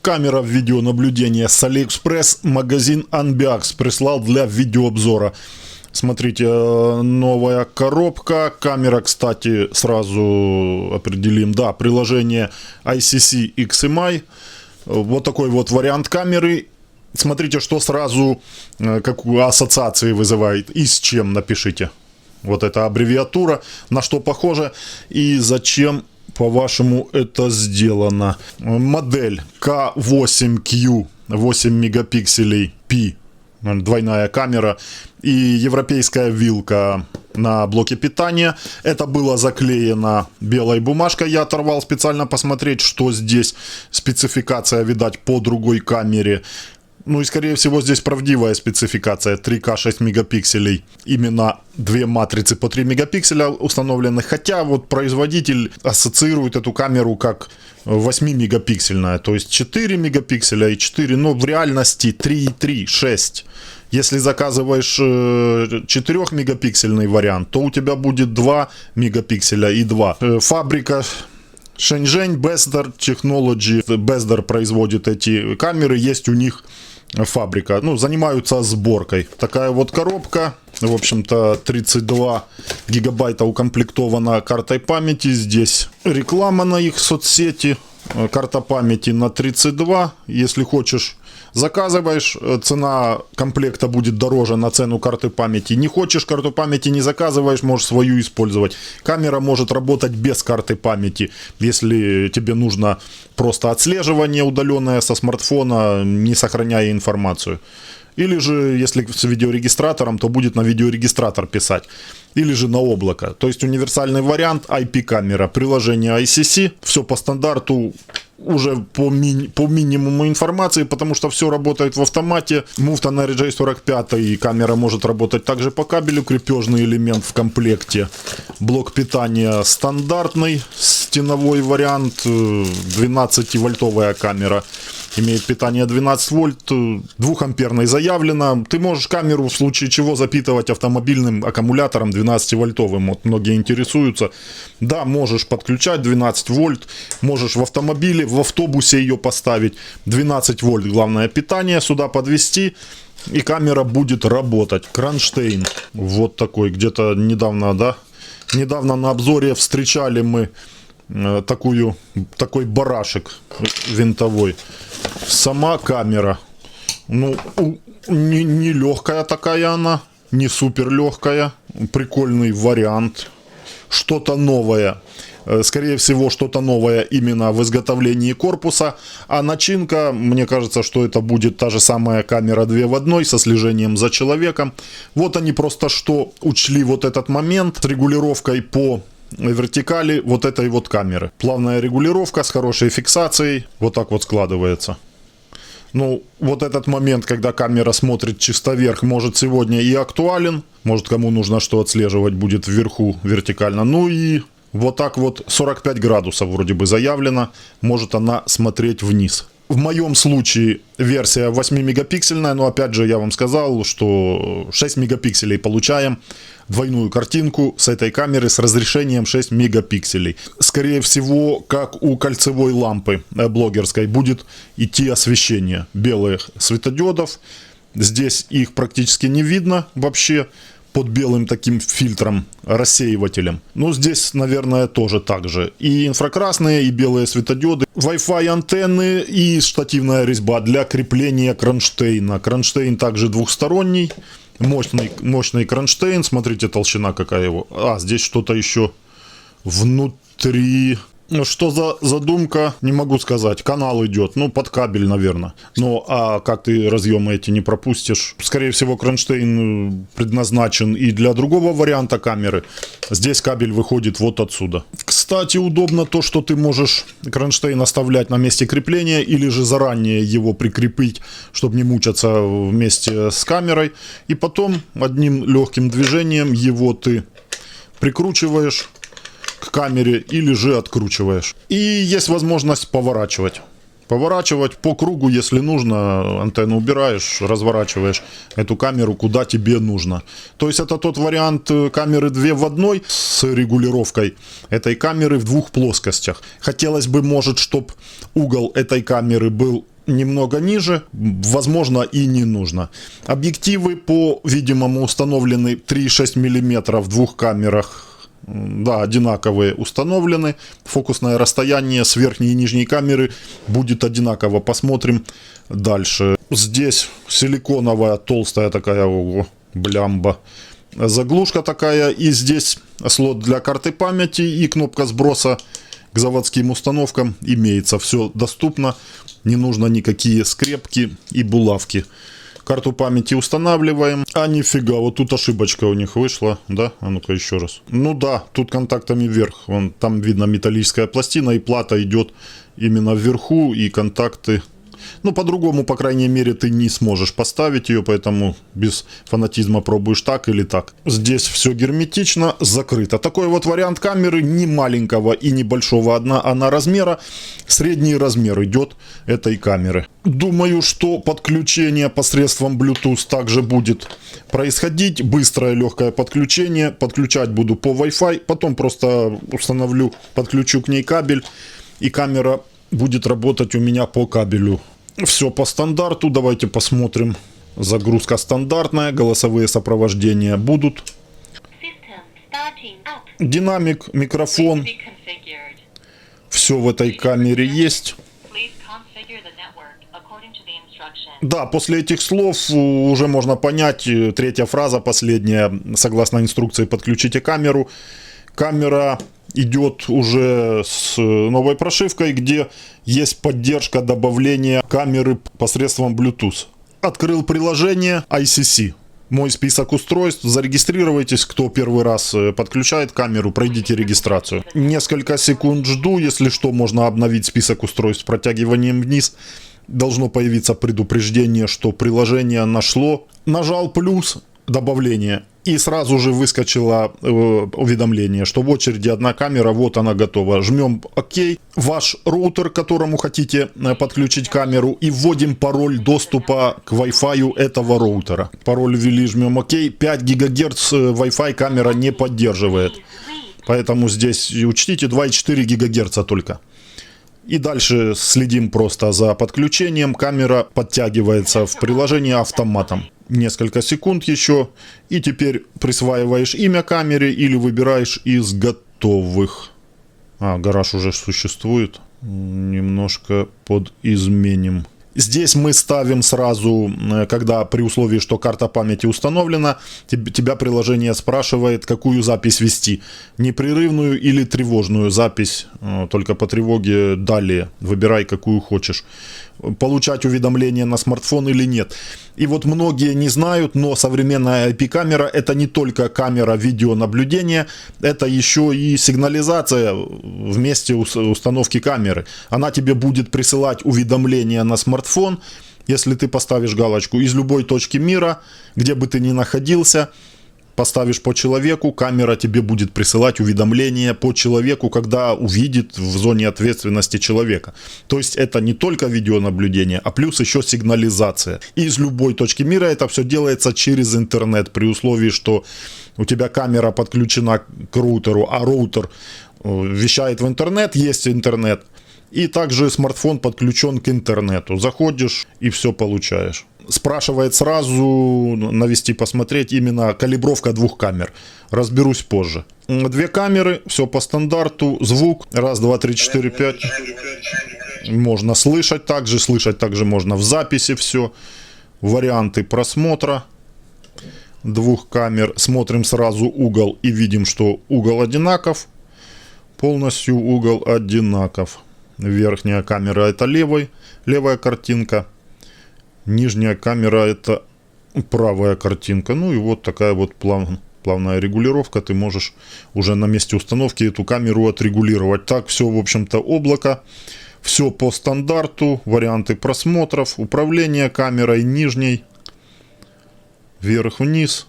Камера видеонаблюдения с AliExpress. Магазин Unbiax прислал для видеообзора. Смотрите, новая коробка. Камера, кстати, сразу определим. Да, приложение ICC XMI. Вот такой вот вариант камеры. Смотрите, что сразу, какую ассоциации вызывает и с чем, напишите. Вот эта аббревиатура, на что похоже и зачем, по-вашему, это сделано. Модель K8Q, 8 мегапикселей P, двойная камера и европейская вилка на блоке питания. Это было заклеено белой бумажкой. Я оторвал специально посмотреть, что здесь. Спецификация, видать, по другой камере. Ну и, скорее всего, здесь правдивая спецификация. 3К 6 мегапикселей. Именно две матрицы по 3 мегапикселя установлены. Хотя вот производитель ассоциирует эту камеру как 8-мегапиксельная. То есть 4 мегапикселя и 4. Но в реальности 3,3, 6. Если заказываешь 4-мегапиксельный вариант, то у тебя будет 2 мегапикселя и 2. Фабрика Shenzhen Besder Technology. Besder производит эти камеры. Есть у них фабрика. Ну, занимаются сборкой. Такая вот коробка. В общем-то, 32 гигабайта укомплектована картой памяти. Здесь реклама на их соцсети. Карта памяти на 32. Если хочешь, заказываешь. Цена комплекта будет дороже на цену карты памяти. Не хочешь карту памяти, не заказываешь, можешь свою использовать. Камера может работать без карты памяти. Если тебе нужно просто отслеживание удаленное со смартфона, не сохраняя информацию. Или же, если с видеорегистратором, то будет на видеорегистратор писать. Или же на облако. То есть универсальный вариант IP-камера. Приложение ICC. Все по стандарту. Уже по минимуму информации, потому что все работает в автомате. Муфта на RJ45, и камера может работать также по кабелю. Крепежный элемент в комплекте. Блок питания стандартный. Стеновой вариант. 12-вольтовая камера. Имеет питание 12 вольт, 2-амперной заявлено. Ты можешь камеру в случае чего запитывать автомобильным аккумулятором 12-вольтовым. Вот многие интересуются. Да, можешь подключать 12 вольт. Можешь в автомобиле, в автобусе ее поставить. 12 вольт главное питание сюда подвести. И камера будет работать. Кронштейн. Вот такой. Где-то недавно, да? Недавно на обзоре встречали мы такой барашек винтовой. Сама камера, ну, не легкая такая она, не супер легкая. Прикольный вариант. Что-то новое. Скорее всего, что-то новое именно в изготовлении корпуса. А начинка, мне кажется, что это будет та же самая камера 2 в 1 со слежением за человеком. Вот они просто что учли вот этот момент с регулировкой по вертикали вот этой вот камеры. Плавная регулировка с хорошей фиксацией. Вот так вот складывается. Ну, вот этот момент, когда камера смотрит чисто вверх, может сегодня и актуален. Может, кому нужно что отслеживать, будет вверху вертикально. Ну и вот так вот 45 градусов вроде бы заявлено. Может она смотреть вниз. В моем случае версия 8-мегапиксельная, но опять же я вам сказал, что 6 мегапикселей получаем. Двойную картинку с этой камеры с разрешением 6 мегапикселей. Скорее всего, как у кольцевой лампы блогерской, будет идти освещение белых светодиодов. Здесь их практически не видно вообще под белым таким фильтром, рассеивателем. Но здесь, наверное, тоже так же. И инфракрасные, и белые светодиоды. Wi-Fi антенны и штативная резьба для крепления кронштейна. Кронштейн также двухсторонний. Мощный кронштейн. Смотрите, толщина какая его. А, здесь что-то еще внутри. Что за задумка, не могу сказать. Канал идет, ну, под кабель, наверное. Ну, а как ты разъемы эти не пропустишь? Скорее всего, кронштейн предназначен и для другого варианта камеры. Здесь кабель выходит вот отсюда. Кстати, удобно то, что ты можешь кронштейн оставлять на месте крепления или же заранее его прикрепить, чтобы не мучаться вместе с камерой. И потом одним легким движением его ты прикручиваешь к камере или же откручиваешь. И есть возможность поворачивать. Поворачивать по кругу, если нужно, антенну убираешь, разворачиваешь эту камеру куда тебе нужно. То есть это тот вариант камеры 2 в 1 с регулировкой этой камеры в двух плоскостях. Хотелось бы, может, чтобы угол этой камеры был немного ниже, возможно и не нужно. Объективы по-видимому установлены 3,6 мм в двух камерах. Да, одинаковые установлены. Фокусное расстояние с верхней и нижней камеры будет одинаково. Посмотрим дальше. Здесь силиконовая толстая такая, ого, блямба. Заглушка такая. И здесь слот для карты памяти и кнопка сброса к заводским установкам имеется. Все доступно. Не нужно никакие скрепки и булавки. Карту памяти устанавливаем. А нифига, вот тут ошибочка у них вышла, да? А ну-ка еще раз. Ну да, тут контактами вверх. Вон, там видно металлическая пластина, и плата идет именно вверху, и контакты. Ну, по-другому, по крайней мере, ты не сможешь поставить ее, поэтому без фанатизма пробуешь так или так. Здесь все герметично, закрыто. Такой вот вариант камеры, не маленького и не большого она размера. Средний размер идет этой камеры. Думаю, что подключение посредством Bluetooth также будет происходить. Быстрое, легкое подключение. Подключать буду по Wi-Fi. Потом просто установлю, подключу к ней кабель. И камера будет работать у меня по кабелю. Все по стандарту. Давайте посмотрим. Загрузка стандартная. Голосовые сопровождения будут. Динамик, микрофон. Все в этой камере есть. Да, после этих слов уже можно понять. Третья фраза, последняя. Согласно инструкции, подключите камеру. Камера идет уже с новой прошивкой, где есть поддержка добавления камеры посредством Bluetooth. Открыл приложение ICC. Мой список устройств. Зарегистрируйтесь, кто первый раз подключает камеру, пройдите регистрацию. Несколько секунд жду, если что, можно обновить список устройств протягиванием вниз. Должно появиться предупреждение, что приложение нашло. Нажал плюс, добавление. И сразу же выскочило уведомление, что в очереди одна камера, вот она готова. Жмем ОК. Ваш роутер, к которому хотите подключить камеру, и вводим пароль доступа к Wi-Fi этого роутера. Пароль ввели, жмем ОК. 5 ГГц Wi-Fi камера не поддерживает. Поэтому здесь учтите 2,4 ГГц только. И дальше следим просто за подключением. Камера подтягивается в приложении автоматом. Несколько секунд еще. И теперь присваиваешь имя камере или выбираешь из готовых. Гараж уже существует. Немножко подизменим. Здесь мы ставим сразу, когда при условии, что карта памяти установлена, тебя приложение спрашивает, какую запись вести. Непрерывную или тревожную запись. Только по тревоге далее. Выбирай, какую хочешь. Получать уведомления на смартфон или нет. И вот многие не знают, но современная IP-камера это не только камера видеонаблюдения, это еще и сигнализация вместе установки камеры. Она тебе будет присылать уведомления на смартфон, если ты поставишь галочку из любой точки мира, где бы ты ни находился. Поставишь по человеку, камера тебе будет присылать уведомления по человеку, когда увидит в зоне ответственности человека. То есть это не только видеонаблюдение, а плюс еще сигнализация. И из любой точки мира это все делается через интернет, при условии, что у тебя камера подключена к роутеру, а роутер вещает в интернет, есть интернет. И также смартфон подключен к интернету. Заходишь и все получаешь. Спрашивает сразу навести посмотреть именно калибровка двух камер. Разберусь позже. 2 камеры, все по стандарту. Звук 1, 2, 3, 4, 5. Можно слышать также можно в записи все. Варианты просмотра 2 камер. Смотрим сразу угол и видим, что угол одинаков. Полностью угол одинаков. Верхняя камера это левая картинка. Нижняя камера это правая картинка. Ну и вот такая вот плавная регулировка. Ты можешь уже на месте установки эту камеру отрегулировать. Так все, в общем-то, облако. Все по стандарту. Варианты просмотров. Управление камерой нижней. Вверх-вниз.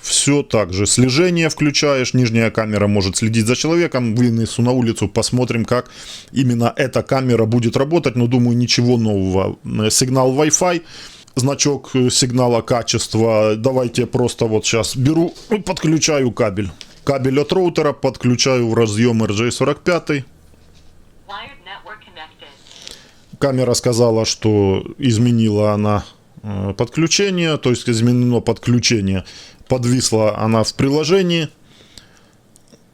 Все так же. Слежение включаешь. Нижняя камера может следить за человеком. Вынесу на улицу, посмотрим, как именно эта камера будет работать. Но думаю, ничего нового. Сигнал Wi-Fi. Значок сигнала качества. Давайте просто вот сейчас беру и подключаю кабель. Кабель от роутера подключаю в разъем RJ45. Камера сказала, что изменила она подключение, то есть изменено подключение. Подвисла она в приложении.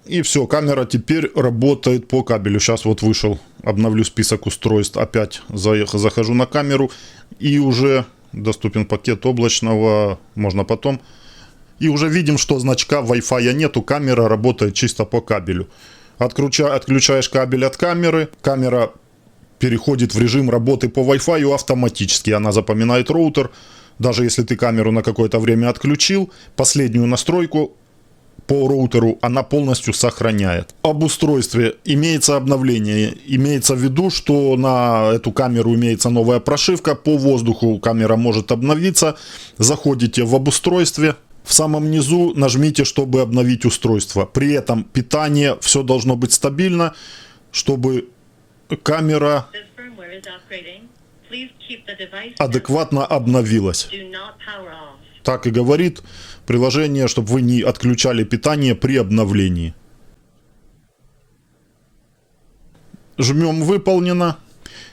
И все, камера теперь работает по кабелю. Сейчас вот вышел, обновлю список устройств. Опять захожу на камеру. И уже доступен пакет облачного, можно потом. И уже видим, что значка Wi-Fi нету, камера работает чисто по кабелю. Отключаешь кабель от камеры, камера переходит в режим работы по Wi-Fi автоматически. Она запоминает роутер. Даже если ты камеру на какое-то время отключил, последнюю настройку по роутеру она полностью сохраняет. Об устройстве имеется обновление. Имеется в виду, что на эту камеру имеется новая прошивка. По воздуху камера может обновиться. Заходите в обустройстве. В самом низу нажмите, чтобы обновить устройство. При этом питание, все должно быть стабильно, чтобы камера адекватно обновилась. Так и говорит приложение, чтобы вы не отключали питание при обновлении. Жмем «Выполнено»,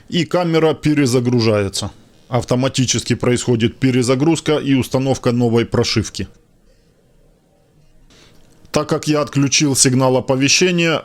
и камера перезагружается. Автоматически происходит перезагрузка и установка новой прошивки. Так как я отключил сигнал оповещения,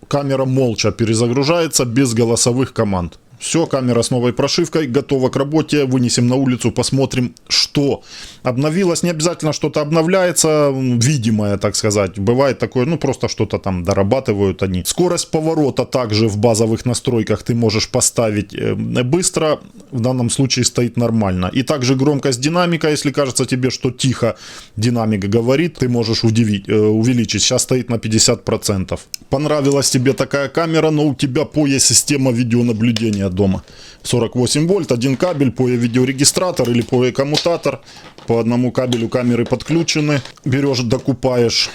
камера молча перезагружается без голосовых команд. Все, камера с новой прошивкой готова к работе. Вынесем на улицу, посмотрим, что обновилось. Не обязательно что-то обновляется, видимое, так сказать. Бывает такое, ну просто что-то там дорабатывают они. Скорость поворота также в базовых настройках ты можешь поставить быстро. В данном случае стоит нормально. И также громкость динамика, если кажется тебе, что тихо динамик говорит, ты можешь увеличить. Сейчас стоит на 50%. Понравилась тебе такая камера, но у тебя POE система видеонаблюдения дома. 48 вольт, один кабель, POE видеорегистратор или POE коммутатор. По одному кабелю камеры подключены. Берешь, докупаешь,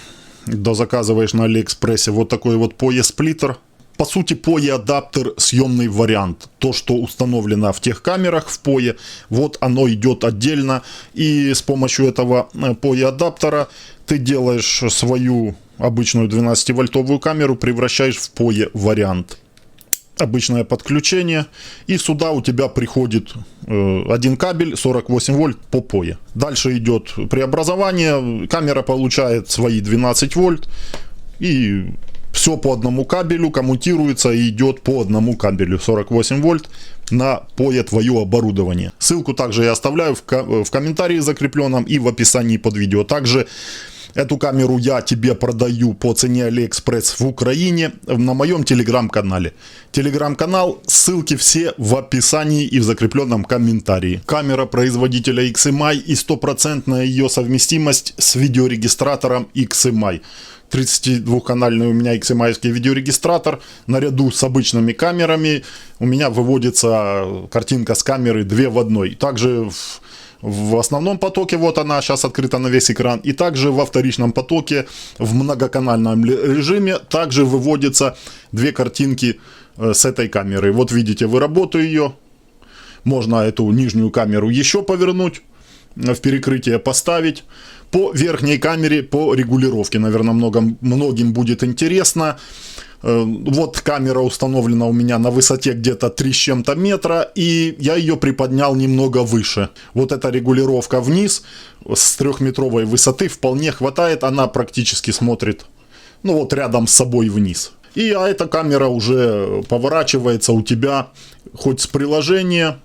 дозаказываешь на Алиэкспрессе вот такой вот POE сплиттер. По сути, POE адаптер съемный вариант. То, что установлено в тех камерах в POE, вот оно идет отдельно. И с помощью этого POE адаптера ты делаешь свою обычную 12-вольтовую камеру, превращаешь в POE вариант. Обычное подключение, и сюда у тебя приходит один кабель 48 вольт по POE. Дальше идет преобразование, камера получает свои 12 вольт, и все по одному кабелю коммутируется и идет по одному кабелю 48 вольт на POE твое оборудование. Ссылку также я оставляю в комментарии закрепленном и в описании под видео. Также эту камеру я тебе продаю по цене Алиэкспресс в Украине на моем телеграм-канале. Телеграм-канал, ссылки все в описании и в закрепленном комментарии. Камера производителя XMI и 100% ее совместимость с видеорегистратором XMI. 32-канальный у меня XMI-ский видеорегистратор. Наряду с обычными камерами у меня выводится картинка с камеры 2 в 1. Также в основном потоке, вот она сейчас открыта на весь экран, и также во вторичном потоке в многоканальном режиме также выводятся 2 картинки с этой камеры. Вот видите, вы работу ее, можно эту нижнюю камеру еще повернуть, в перекрытие поставить. По верхней камере, по регулировке, наверное, многим будет интересно. Вот камера установлена у меня на высоте где-то 3 с чем-то метра, и я ее приподнял немного выше. Вот эта регулировка вниз с 3-метровой высоты вполне хватает, она практически смотрит, ну вот рядом с собой вниз. И эта камера уже поворачивается у тебя хоть с приложения,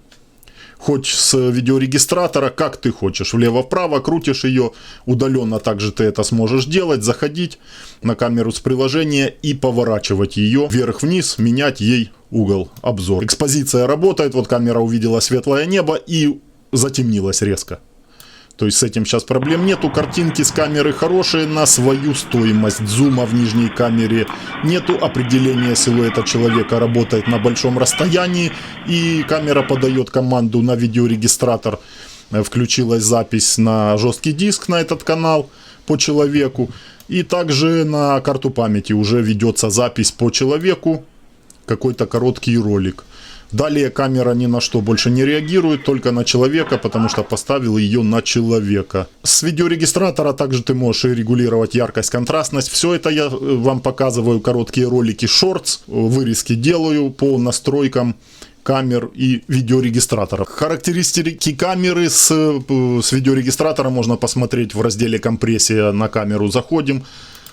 хоть с видеорегистратора, как ты хочешь. Влево-вправо крутишь ее, удаленно также ты это сможешь делать, заходить на камеру с приложения и поворачивать ее вверх-вниз, менять ей угол, обзор. Экспозиция работает, вот камера увидела светлое небо и затемнилась резко. То есть с этим сейчас проблем нету. Картинки с камеры хорошие на свою стоимость. Зума в нижней камере нету. Определение силуэта человека работает на большом расстоянии. И камера подает команду на видеорегистратор. Включилась запись на жесткий диск на этот канал по человеку. И также на карту памяти уже ведется запись по человеку. Какой-то короткий ролик. Далее камера ни на что больше не реагирует, только на человека, потому что поставил ее на человека. С видеорегистратора также ты можешь регулировать яркость, контрастность. Все это я вам показываю, короткие ролики, шортс, вырезки делаю по настройкам, камер и видеорегистраторов. Характеристики камеры с видеорегистратора можно посмотреть в разделе «Компрессия». На камеру заходим.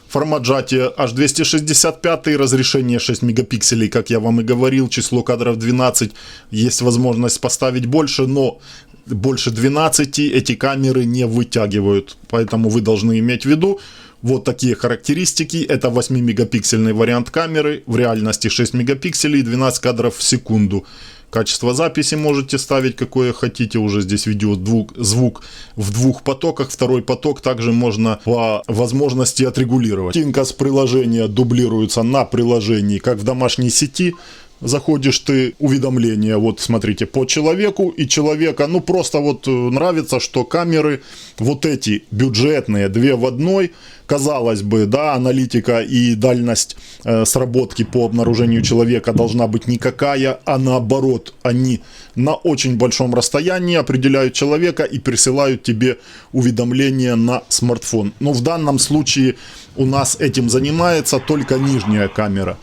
Формат сжатия H265, разрешение 6 мегапикселей, как я вам и говорил, число кадров 12. Есть возможность поставить больше, но больше 12 эти камеры не вытягивают. Поэтому вы должны иметь в виду вот такие характеристики. Это 8-мегапиксельный вариант камеры, в реальности 6 мегапикселей, 12 кадров в секунду. Качество записи можете ставить какое хотите. Уже здесь звук в 2 потоках. Второй поток также можно по возможности отрегулировать. Картинка с приложения дублируется на приложении, как в домашней сети. Заходишь ты, уведомления, вот смотрите, по человеку, и человека, ну просто вот нравится, что камеры вот эти бюджетные, 2 в 1, казалось бы, да, аналитика и дальность сработки по обнаружению человека должна быть никакая, а наоборот, они на очень большом расстоянии определяют человека и присылают тебе уведомления на смартфон. Но в данном случае у нас этим занимается только нижняя камера.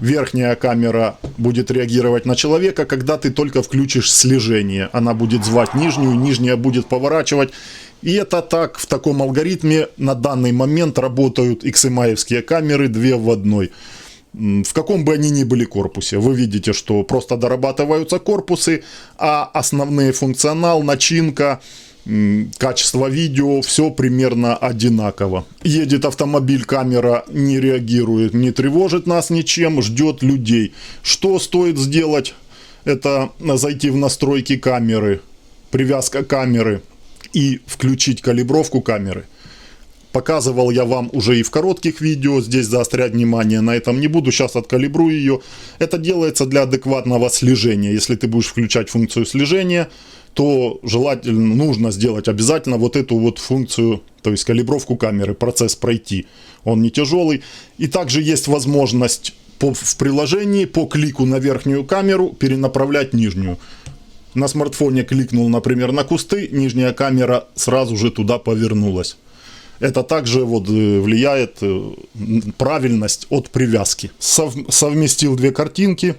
Верхняя камера будет реагировать на человека, когда ты только включишь слежение. Она будет звать нижнюю, нижняя будет поворачивать. И это так, в таком алгоритме на данный момент работают XMI-евские камеры 2 в 1. В каком бы они ни были корпусе. Вы видите, что просто дорабатываются корпусы, а основной функционал, начинка, качество видео, все примерно одинаково. Едет автомобиль, камера не реагирует, не тревожит нас ничем, ждет людей. Что стоит сделать? Это зайти в настройки камеры, привязка камеры и включить калибровку камеры. Показывал я вам уже и в коротких видео, здесь заострять внимание на этом не буду, сейчас откалибрую ее. Это делается для адекватного слежения. Если ты будешь включать функцию слежения, то желательно, нужно сделать обязательно вот эту вот функцию, то есть калибровку камеры, процесс пройти. Он не тяжелый. И также есть возможность в приложении по клику на верхнюю камеру перенаправлять нижнюю. На смартфоне кликнул, например, на кусты, нижняя камера сразу же туда повернулась. Это также вот влияет правильность от привязки. Совместил 2 картинки,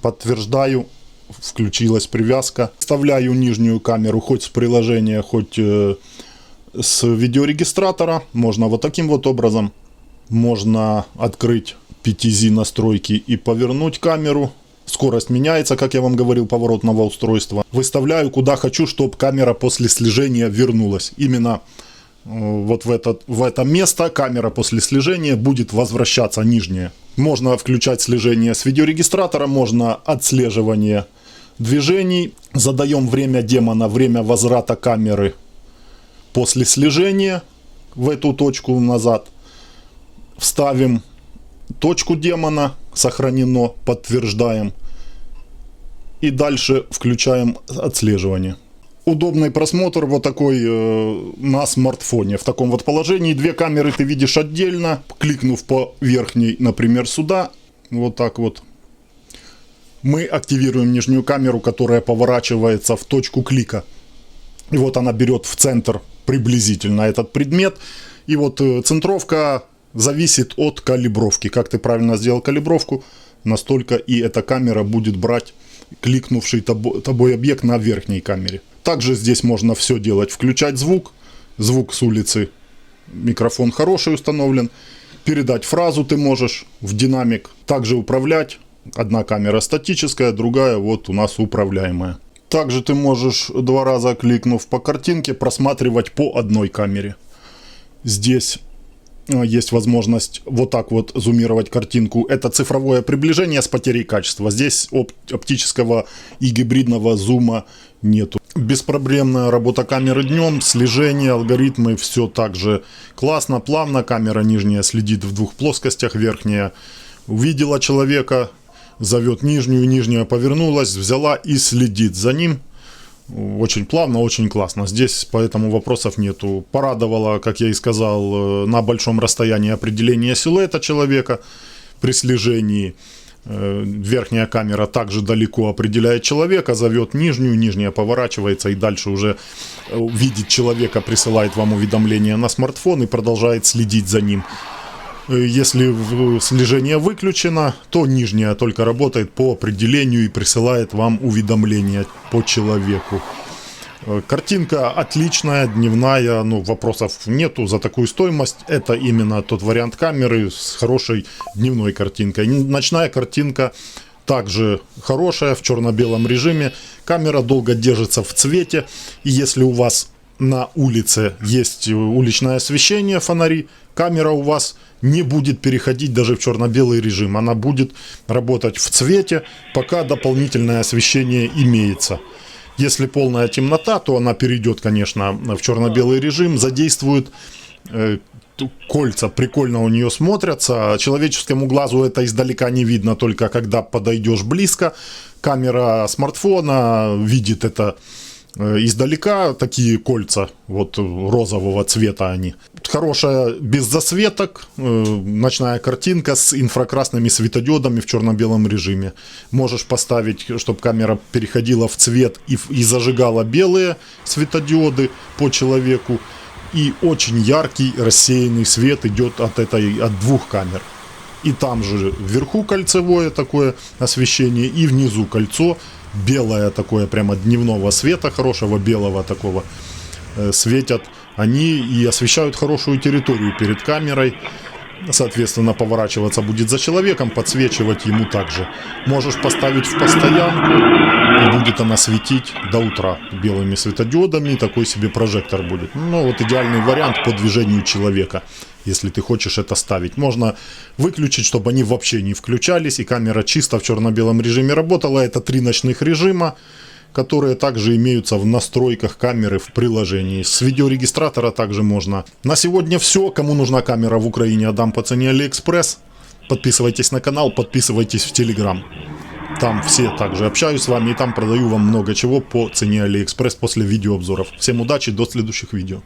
подтверждаю. Включилась привязка. Вставляю нижнюю камеру хоть с приложения, хоть с видеорегистратора. Можно вот таким вот образом. Можно открыть PTZ настройки и повернуть камеру. Скорость меняется, как я вам говорил, поворотного устройства. Выставляю куда хочу, чтобы камера после слежения вернулась. Именно вот в это место камера после слежения будет возвращаться нижняя. Можно включать слежение с видеорегистратора, можно отслеживание движений. Задаем время демона, время возврата камеры после слежения в эту точку назад. Вставим точку демона, сохранено, подтверждаем. И дальше включаем отслеживание. Удобный просмотр вот такой на смартфоне. В таком вот положении 2 камеры ты видишь отдельно. Кликнув по верхней, например, сюда, вот так вот, мы активируем нижнюю камеру, которая поворачивается в точку клика. И вот она берет в центр приблизительно этот предмет. И вот центровка зависит от калибровки. Как ты правильно сделал калибровку, настолько и эта камера будет брать кликнувший тобой объект на верхней камере. Также здесь можно все делать. Включать звук. Звук с улицы. Микрофон хороший установлен. Передать фразу ты можешь в динамик. Также управлять. Одна камера статическая, другая вот у нас управляемая. Также ты можешь 2 раза, кликнув по картинке, просматривать по одной камере. Здесь есть возможность вот так вот зумировать картинку. Это цифровое приближение с потерей качества. Здесь оптического и гибридного зума нету. Беспроблемная работа камеры днем, слежение, алгоритмы, все так же классно, плавно. Камера нижняя следит в 2 плоскостях, верхняя увидела человека, зовет нижнюю, нижняя повернулась, взяла и следит за ним. Очень плавно, очень классно. Здесь поэтому вопросов нету. Порадовало, как я и сказал, на большом расстоянии определение силуэта человека при слежении. Верхняя камера также далеко определяет человека, зовет нижнюю, нижняя поворачивается и дальше уже видит человека, присылает вам уведомление на смартфон и продолжает следить за ним. Если слежение выключено, то нижняя только работает по определению и присылает вам уведомления по человеку. Картинка отличная, дневная, ну, вопросов нету за такую стоимость. Это именно тот вариант камеры с хорошей дневной картинкой. Ночная картинка также хорошая, в черно-белом режиме. Камера долго держится в цвете. И если у вас на улице есть уличное освещение, фонари, камера у вас не будет переходить даже в черно-белый режим. Она будет работать в цвете, пока дополнительное освещение имеется. Если полная темнота, то она перейдет, конечно, в черно-белый режим, задействует кольца, прикольно у нее смотрятся. Человеческому глазу это издалека не видно, только когда подойдешь близко. Камера смартфона видит это издалека, такие кольца, вот розового цвета они. Хорошая без засветок, ночная картинка с инфракрасными светодиодами в черно-белом режиме. Можешь поставить, чтобы камера переходила в цвет и зажигала белые светодиоды по человеку. И очень яркий рассеянный свет идет от двух камер. И там же вверху кольцевое такое освещение, и внизу кольцо белое такое, прямо дневного света, хорошего белого такого, светят они и освещают хорошую территорию перед камерой. Соответственно, поворачиваться будет за человеком, подсвечивать ему также. Можешь поставить в постоянку, и будет она светить до утра белыми светодиодами, такой себе прожектор будет. Ну, вот идеальный вариант по движению человека, если ты хочешь это ставить. Можно выключить, чтобы они вообще не включались, и камера чисто в черно-белом режиме работала. Это 3 ночных режима, которые также имеются в настройках камеры в приложении. С видеорегистратора также можно. На сегодня все. Кому нужна камера в Украине, отдам по цене AliExpress. Подписывайтесь на канал, подписывайтесь в Telegram. Там все также общаюсь с вами, и там продаю вам много чего по цене AliExpress после видеообзоров. Всем удачи, до следующих видео.